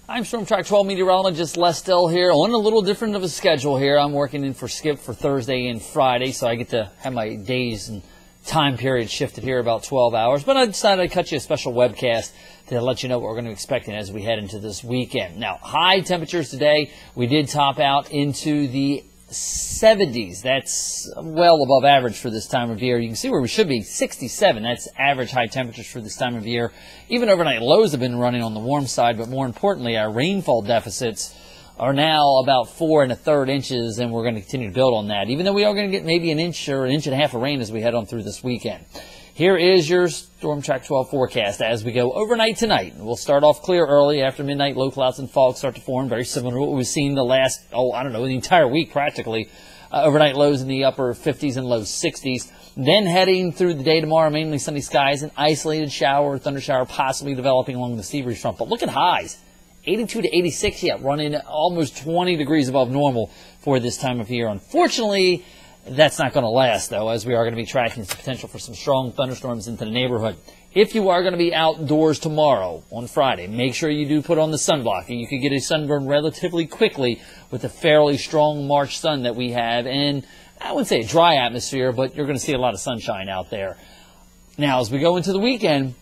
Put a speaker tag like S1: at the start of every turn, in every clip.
S1: I'm Storm Track 12 meteorologist Les Still here on a little different of a schedule here. I'm working in for Skip for Thursday and Friday, so I get to have my days and time period shifted here about 12 hours. But I decided I'd cut you a special webcast to let you know what we're going to be expecting as we head into this weekend. Now, high temperatures today. We did top out into the 70s. That's well above average for this time of year. You can see where we should be, 67. That's average high temperatures for this time of year. Even overnight lows have been running on the warm side, but more importantly, our rainfall deficits are now about 4 1/3 inches, and we're going to continue to build on that, even though we are going to get maybe an inch or an inch and a half of rain as we head on through this weekend. Here is your Storm Track 12 forecast as we go overnight tonight. We'll start off clear early. After midnight, low clouds and fog start to form, very similar to what we've seen the last, the entire week practically. Overnight lows in the upper 50s and low 60s. Then heading through the day tomorrow, mainly sunny skies, an isolated shower or thunder shower possibly developing along the sea breeze front. But look at highs. 82 to 86 yet, running almost 20 degrees above normal for this time of year. Unfortunately, that's not going to last, though, as we are going to be tracking the potential for some strong thunderstorms into the neighborhood. If you are going to be outdoors tomorrow on Friday, make sure you do put on the sunblock. You could get a sunburn relatively quickly with the fairly strong March sun that we have, and I wouldn't say a dry atmosphere, but you're going to see a lot of sunshine out there. Now, as we go into the weekend,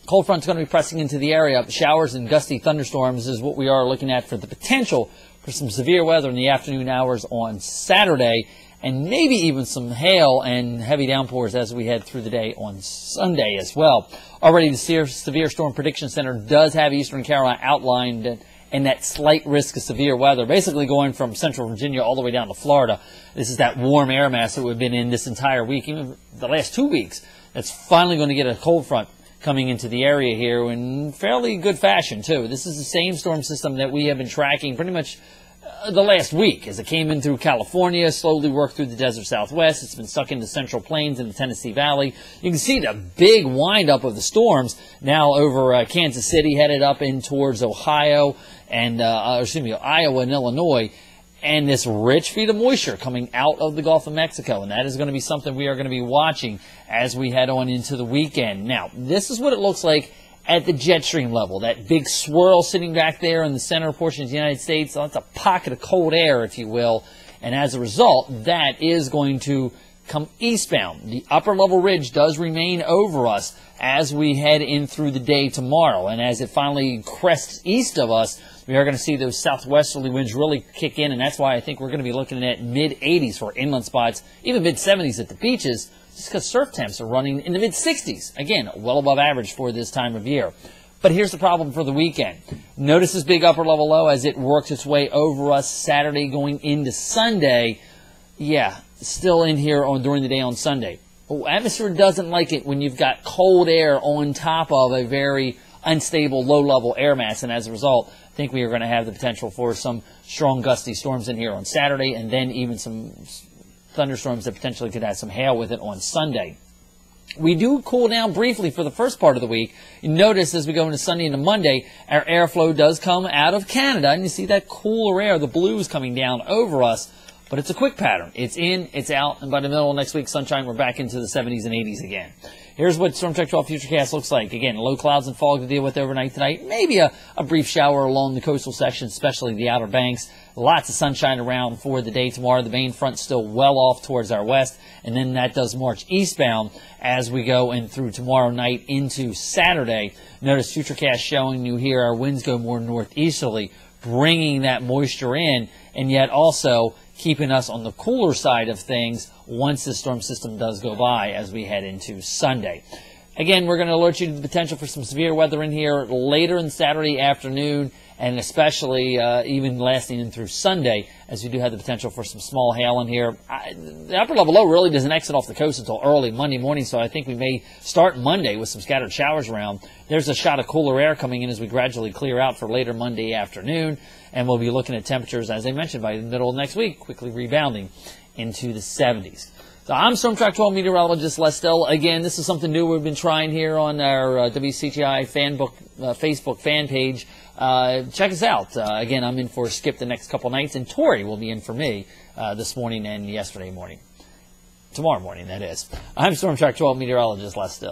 S1: cold front's going to be pressing into the area. Showers and gusty thunderstorms is what we are looking at for the potential for some severe weather in the afternoon hours on Saturday, and maybe even some hail and heavy downpours as we head through the day on Sunday as well. Already the Severe Storm Prediction Center does have Eastern Carolina outlined and that slight risk of severe weather, basically going from central Virginia all the way down to Florida. This is that warm air mass that we've been in this entire week, even the last 2 weeks. That's finally going to get a cold front coming into the area here in fairly good fashion, too. This is the same storm system that we have been tracking pretty much the last week as it came in through California, slowly worked through the desert southwest. It's been stuck into central plains and the Tennessee Valley. You can see the big windup of the storms now over Kansas City, headed up in towards Ohio and Iowa and Illinois, and this rich feed of moisture coming out of the Gulf of Mexico, and that is going to be something we are going to be watching as we head on into the weekend. Now, this is what it looks like at the jet stream level, that big swirl sitting back there in the center portion of the United States. That's a pocket of cold air, if you will, and as a result, that is going to come eastbound. The upper level ridge does remain over us as we head in through the day tomorrow, and as it finally crests east of us, we are going to see those southwesterly winds really kick in, and that's why I think we're going to be looking at mid-80s for inland spots, even mid-70s at the beaches, just because surf temps are running in the mid-60s. Again, well above average for this time of year. But here's the problem for the weekend. Notice this big upper level low as it works its way over us Saturday going into Sunday. Yeah, still in here during the day on Sunday. Atmosphere doesn't like it when you've got cold air on top of a very unstable low-level air mass, and as a result, I think we are going to have the potential for some strong gusty storms in here on Saturday, and then even some thunderstorms that potentially could have some hail with it on Sunday. We do cool down briefly for the first part of the week. You notice as we go into Sunday into Monday, our airflow does come out of Canada, and you see that cooler air, the blues coming down over us, but it's a quick pattern. It's in, it's out, and by the middle of next week, sunshine, we're back into the 70s and 80s again. Here's what Storm Track 12 Futurecast looks like. Again, low clouds and fog to deal with overnight tonight. Maybe a brief shower along the coastal section, especially the Outer Banks. Lots of sunshine around for the day tomorrow. The main front still well off towards our west, and then that does march eastbound as we go in through tomorrow night into Saturday. Notice Futurecast showing you here our winds go more northeasterly, bringing that moisture in, and yet also keeping us on the cooler side of things once the storm system does go by as we head into Sunday. Again, we're going to alert you to the potential for some severe weather in here later in Saturday afternoon, and especially even lasting in through Sunday, as we do have the potential for some small hail in here. The upper level low really doesn't exit off the coast until early Monday morning, so I think we may start Monday with some scattered showers around. There's a shot of cooler air coming in as we gradually clear out for later Monday afternoon, and we'll be looking at temperatures, as I mentioned, by the middle of next week, quickly rebounding into the 70s. So I'm Storm Track 12 meteorologist Les Still. Again, this is something new we've been trying here on our WCTI Facebook fan page. Check us out. Again, I'm in for Skip the next couple nights, and Tori will be in for me this morning and yesterday morning. Tomorrow morning, that is. I'm Storm Track 12 meteorologist Les Still.